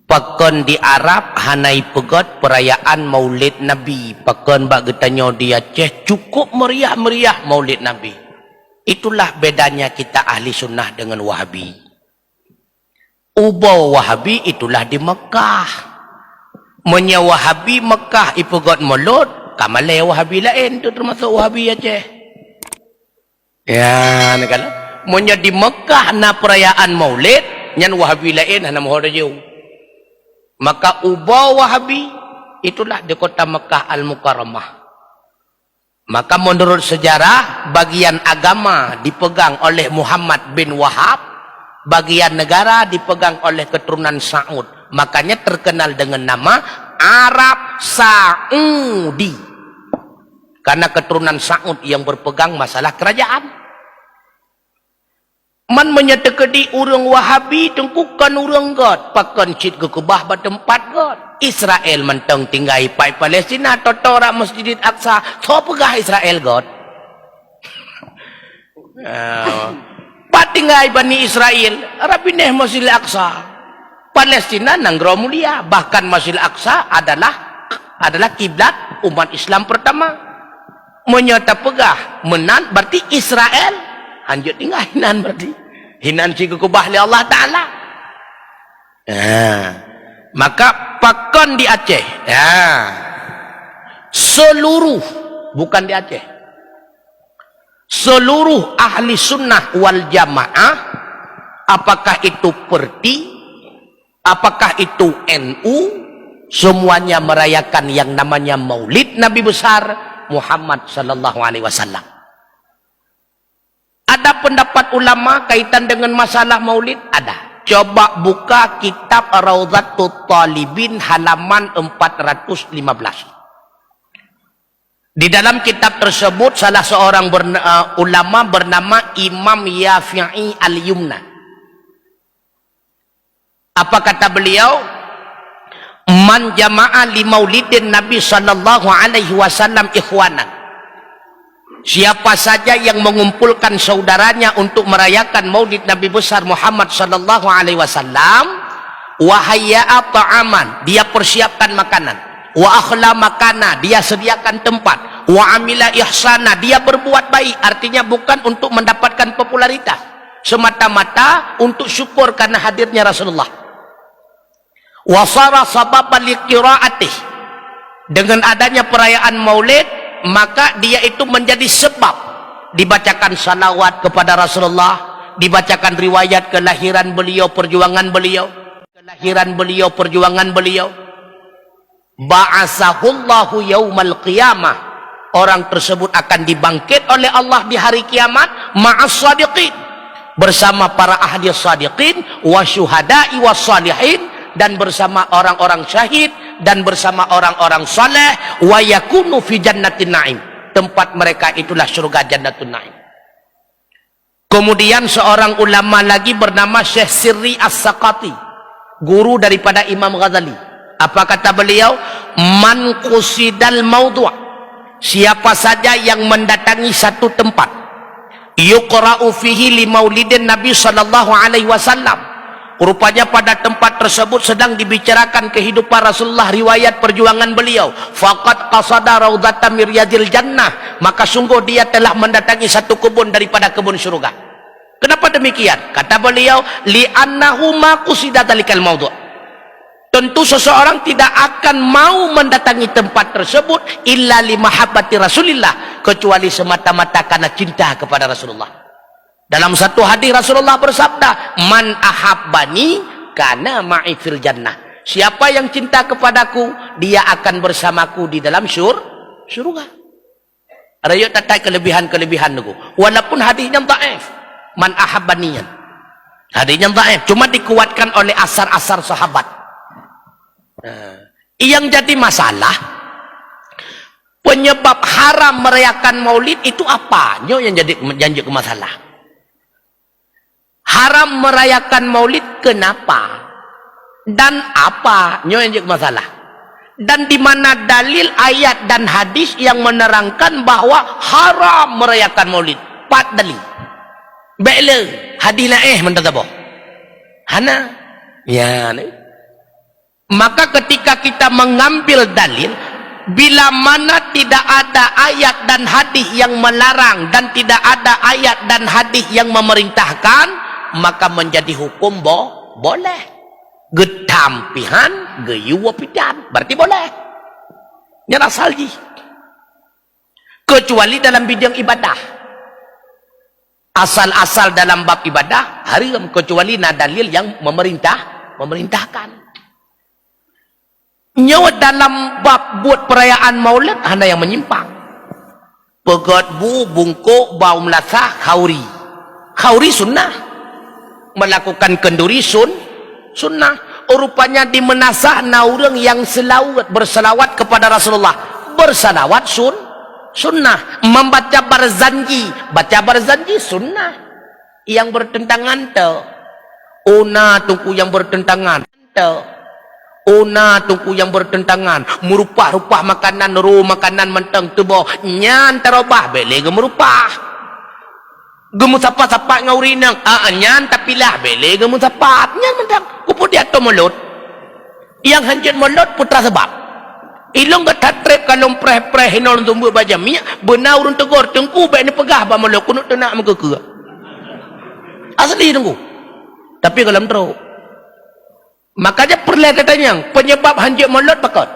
Pakon di Arab hanai pegot perayaan Maulid Nabi. Pakon bak getanyo di Aceh cukup meriah-meriah Maulid Nabi. Itulah bedanya kita ahli sunnah dengan Wahabi. Ubau Wahabi itulah di Mekah. Menya Wahabi Mekah ipegot Maulud, kamalai Wahabi lain tu termasuk Wahabi Aceh. Ya, nakala. Menya di Mekah na perayaan Maulid, nyan Wahabi lain hana mohon jauh. Maka ubau Wahabi itulah di kota Mekah Al-Mukarramah. Maka menurut sejarah bagian agama dipegang oleh Muhammad bin Wahab, bagian negara dipegang oleh keturunan Saud. Makanya terkenal dengan nama Arab Saudi. Karena keturunan Saud yang berpegang masalah kerajaan. Man menyetekedi urang Wahabi tengkukan urang God. Pakan cit ke kebah bertempat God. Israel menteng tinggai pai Palestina totora Masjid Aqsa. So pegah Israel God. Pat tinggai Bani Israel. Rapineh Masjid Aqsa. Palestina nanggro mulia. Bahkan Masjid Aqsa adalah kiblat umat Islam pertama. Menyata pegah menan berarti Israel anjut tinggal hinan berarti. Hinan si kekubah li Allah Ta'ala. Maka pakon di Aceh. Seluruh, bukan di Aceh. Seluruh ahli sunnah wal jamaah, apakah itu Perti, apakah itu NU, semuanya merayakan yang namanya Maulid Nabi besar Muhammad sallallahu alaihi wasallam. Ada pendapat ulama kaitan dengan masalah maulid? Ada. Coba buka kitab Raudhatut Talibin halaman 415. Di dalam kitab tersebut salah seorang ulama bernama Imam Yafi'i Al-Yumna. Apa kata beliau? Man jama'a li maulidin Nabi sallallahu alaihi wasallam ikhwanan. Siapa saja yang mengumpulkan saudaranya untuk merayakan Maulid Nabi besar Muhammad sallallahu alaihi wasallam, wa hayya'a ta'aman, dia persiapkan makanan, wa akhla makana, dia sediakan tempat, wa amila ihsana, dia berbuat baik, artinya bukan untuk mendapatkan popularitas, semata-mata untuk syukur karena hadirnya Rasulullah. Wa sara sababan liqiraatih, dengan adanya perayaan Maulid maka dia itu menjadi sebab dibacakan salawat kepada Rasulullah, dibacakan riwayat kelahiran beliau, perjuangan beliau, ba'asahullahu yaumal qiyamah, orang tersebut akan dibangkit oleh Allah di hari kiamat ma'as sadiqin, bersama para ahli sadiqin wa syuhada'i was salihin, dan bersama orang-orang syahid dan bersama orang-orang saleh, wa yakunu fi jannatin na'im, tempat mereka itulah surga Jannatun Na'im. Kemudian seorang ulama lagi bernama Syekh Sirri As-Saqati, guru daripada Imam Ghazali. Apa kata beliau? Man qusidal maudhu', siapa saja yang mendatangi satu tempat yuqra'u fihi li maulidin Nabi sallallahu alaihi wasallam, rupanya pada tempat tersebut sedang dibicarakan kehidupan Rasulullah, riwayat perjuangan beliau, faqad qasada raudhatan min riyadil jannah, maka sungguh dia telah mendatangi satu kebun daripada kebun surga. Kenapa demikian? Kata beliau, li'annahu ma qusida dzalikal maudhu', tentu seseorang tidak akan mau mendatangi tempat tersebut illa li mahabbati Rasulillah, kecuali semata-mata karena cinta kepada Rasulullah. Dalam satu hadis Rasulullah bersabda, man ahabbani kana ma'i fil jannah, siapa yang cinta kepadaku dia akan bersamaku di dalam surga. Rayo tatai kelebihan-kelebihan niku, walaupun hadisnya dhaif. Man ahabbani, hadisnya dhaif, cuma dikuatkan oleh asar-asar sahabat. Yang jadi masalah, penyebab haram merayakan maulid itu apa? Yang jadi masalah. Haram merayakan maulid kenapa? Dan apa? Yang jadi masalah. Dan di mana dalil ayat dan hadis yang menerangkan bahwa haram merayakan maulid? 4 dalil. Baiklah, hadis lain mentadabah. Hana. Ya, Maka ketika kita mengambil dalil, bila mana tidak ada ayat dan hadis yang melarang dan tidak ada ayat dan hadis yang memerintahkan, maka menjadi hukum boleh. Getampihan geyuwa pidan, berarti boleh. Nyara salji. Kecuali dalam bidang ibadah. Asal-asal dalam bab ibadah haram, kecuali dalil yang memerintahkan. Nyawa dalam bab buat perayaan Maulid hanya yang menyimpang. Pegat bu bungkuk bau melasah khauri. Khauri sunnah. Melakukan kenduri sunnah. Rupanya di menasah orang yang berselawat kepada Rasulullah. Berselawat sunnah. Membaca barzanji. Baca barzanji sunnah. Yang bertentangan tu. Una tungku yang bertentangan tu. Una tungku yang bertentangan. Merupah-rupah makanan makanan mentang tubuh. Nyan terobah bele gemerupah. Gemu sapa-sapa ngaurinang. Nyan tapilah bele gemu sapa. Nyan mentang. Kemudian tu mulut. Yang hanjut mulut putra sebab. Ilong gatatrep kalau preh-preh hinol tumbuh baca minyak. Benar urun tegur. Tengku baik ni pegah ba mulut. Kunut tenak muka ke. Asli tengku. Tapi kalau teruk. Makanya perlu katanya penyebab hanjut mulut pakot.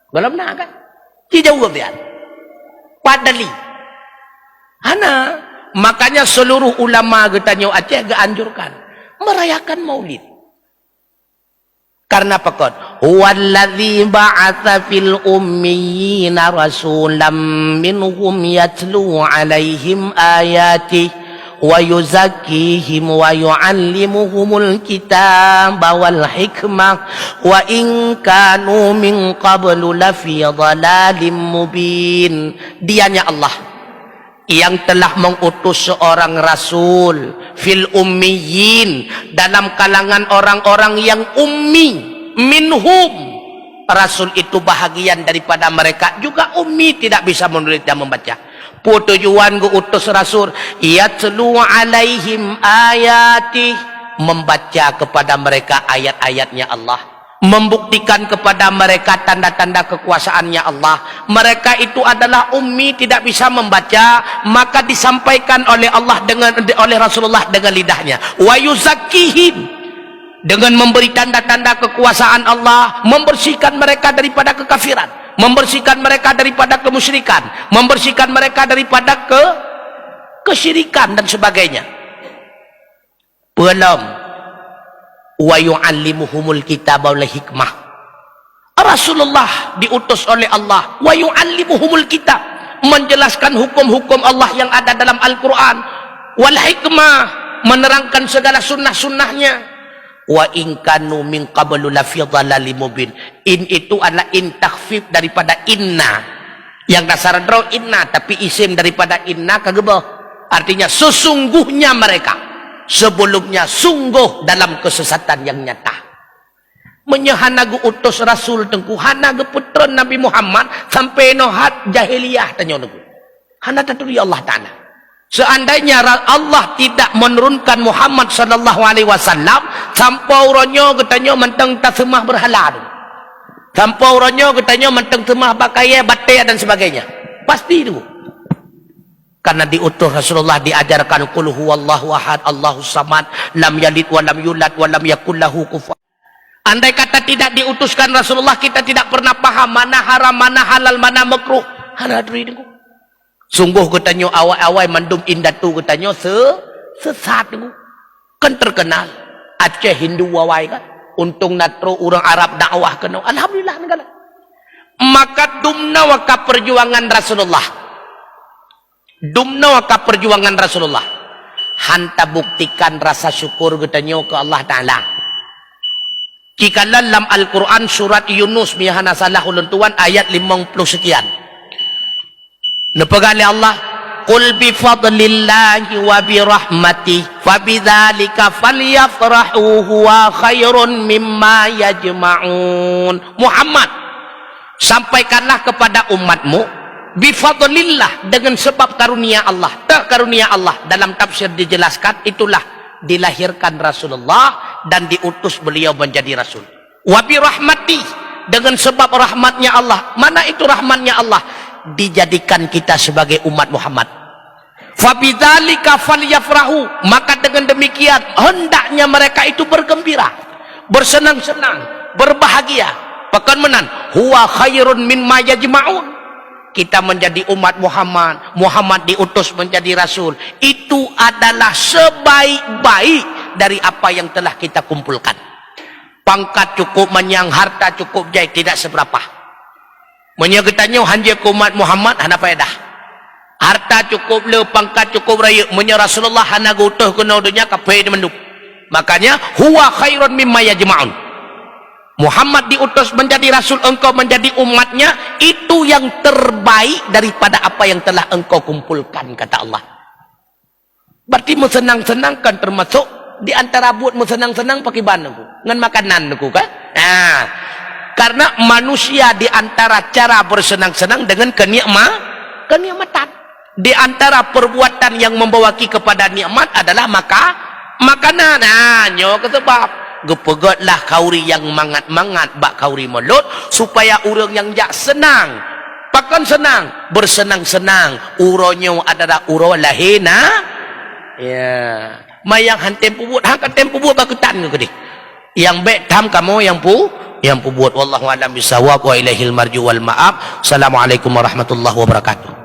Kalau nak kan? Tidak jauh dia. Padali. Hana. Makanya seluruh ulama katanya Aceh anjurkan merayakan Maulid. Karena pakot. Huwallazi ba'atsa fil ummiyina rasulam minhum yatlu alaihim ayatihi wa yuzakkihim wa yu'allimuhumul kitaba wal hikmah wa in kanu min qablu lafi dhalalim mubin. Dianya Allah yang telah mengutus seorang rasul fil ummiyin, dalam kalangan orang-orang yang ummi, minhum, rasul itu bahagian daripada mereka juga ummi, tidak bisa menulis dan membaca. Tujuan ku utus rasul yatlu alaihim ayati, membaca kepada mereka ayat-ayatnya Allah, membuktikan kepada mereka tanda-tanda kekuasaannya Allah. Mereka itu adalah ummi, tidak bisa membaca, maka disampaikan oleh Allah oleh Rasulullah dengan lidahnya. Wa yuzakkihim, dengan memberi tanda-tanda kekuasaan Allah, membersihkan mereka daripada kekafiran, membersihkan mereka daripada kemusyrikan, membersihkan mereka daripada kesyirikan dan sebagainya. Belum. Wa yu'allimuhumul kitaba wal hikmah. Rasulullah diutus oleh Allah. Wa yu'allimuhumul kitab, menjelaskan hukum-hukum Allah yang ada dalam Al-Quran. Wal hikmah, menerangkan segala sunnah-sunnahnya. Wa in kanu min qablu lafi dhalalim mubin. In itu adalah in takhfif daripada inna, yang dasar draw inna, tapi isim daripada inna kagebah, artinya sesungguhnya mereka sebelumnya sungguh dalam kesesatan yang nyata. Menyahanagu utus rasul tengku hanagu putra Nabi Muhammad sampai nohat jahiliyah tanya nagu hana taturi Allah Ta'ala. Seandainya Allah tidak menurunkan Muhammad sallallahu alaihi wasallam, sampau ronyo katanya mentang tasemah berhala tu. Sampau ronyo katanya mentang temah pakai batai dan sebagainya. Pasti itu. Karena diutus Rasulullah diajarkan qul huwallahu ahad Allahus samad lam yalid wa lam yulad wa lam yakul lahu kufuwan. Andai kata tidak diutuskan Rasulullah, kita tidak pernah paham mana haram, mana halal, mana makruh. Hana diri itu. Sungguh katanya awal-awal mandum indatu katanya sesat itu. Kan terkenal Aceh Hindu wawai kan. Untung natro orang Arab dakwah kena. Alhamdulillah negara. Maka dumna waka perjuangan Rasulullah. Dumna waka perjuangan Rasulullah. Hanta buktikan rasa syukur katanya ke Allah Ta'ala. Jika dalam Al-Quran surat Yunus mihana salah ulun tuan ayat 50 sekian. Nepegali Allah, qul bi fadlillahi wa bi rahmatihi fabidzalika falyafrahu huwa khairun mimma yajma'un. Muhammad, sampaikanlah kepada umatmu bi fadlillah, dengan sebab karunia Allah. Karunia Allah dalam tafsir dijelaskan itulah dilahirkan Rasulullah dan diutus beliau menjadi rasul. Wa bi rahmati, dengan sebab rahmatnya Allah. Mana itu rahmatnya Allah? Dijadikan kita sebagai umat Muhammad. Fa bidzalika falyafrahu, maka dengan demikian hendaknya mereka itu bergembira, bersenang-senang, berbahagia. Pekan menan, huwa khairun mimma yajma'un. Kita menjadi umat Muhammad, Muhammad diutus menjadi rasul, itu adalah sebaik-baik dari apa yang telah kita kumpulkan. Pangkat cukup menyang, harta cukup jai, tidak seberapa. Menyegetanya hanya umat Muhammad hana faedah. Harta cukup le, pangkat cukup raya, menye Rasulullah hana gutuh kena dunia kapai di menduk. Makanya huwa khairun mimma yajma'un. Muhammad diutus menjadi rasul, engkau menjadi umatnya, itu yang terbaik daripada apa yang telah engkau kumpulkan, kata Allah. Berarti mensenang-senangkan termasuk di antara buat mensenang-senang pakai bahan ngan makanan aku kan? Nah, karena manusia di antara cara bersenang-senang dengan kenikmatan. Di antara perbuatan yang membawa kepada nikmat adalah makanan. Nah, nyo sebab gepegotlah kauri yang mangat-mangat bak kauri mulut supaya urang yang jak senang. Pakan senang, bersenang-senang. Uronyo adalah uro lahina. Ya, mayang han tempu buat, hang kan tempu buat bakutan ke dik. Yang baik tam kamu yang pu buat. Wallahu a'lam bisawab wa ilaihil marju wal ma'ab. Assalamualaikum warahmatullahi wabarakatuh.